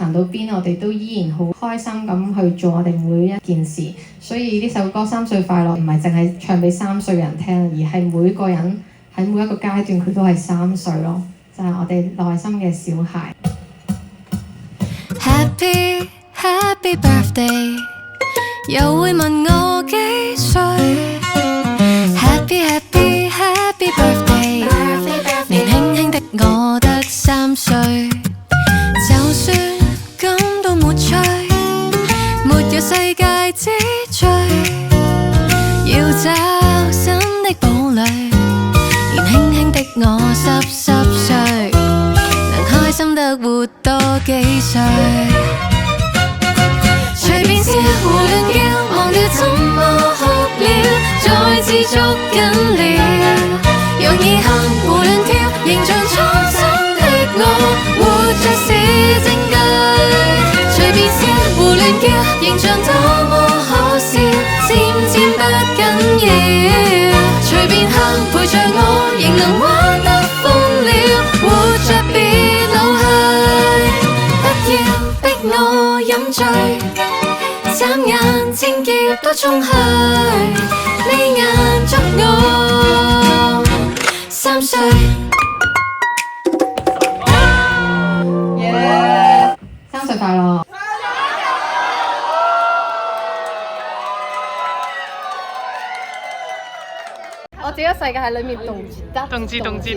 行到邊，我哋都依然好開心咁去做我哋每一件事。所以呢首歌《3歲快樂》唔係淨係唱俾3歲人聽，而係每個人喺每一個階段佢都係3歲咯，就係我哋內心嘅小孩。Happy Happy Birthday， 又會問我幾歲 ？Happy Happy Happy Birthday， 年輕輕的我得3歲，就算感到沒趣，沒有世界之最，要找新的堡壘。年輕輕的我濕碎，能開心得活多幾歲。隨便笑，胡亂叫，忘掉怎麼哭了，再自捉緊了。讓以後胡亂跳，形像初生的我，活着是證據。隨便笑，胡亂叫，形象多麼可笑，漸漸不緊要。隨便行，陪着我，仍能玩得瘋了，活着別老去，不要逼我飲醉。眨眼尖叫都衝去，你眼捉我3歲。3歲快樂！我自己世界喺裏面動字得，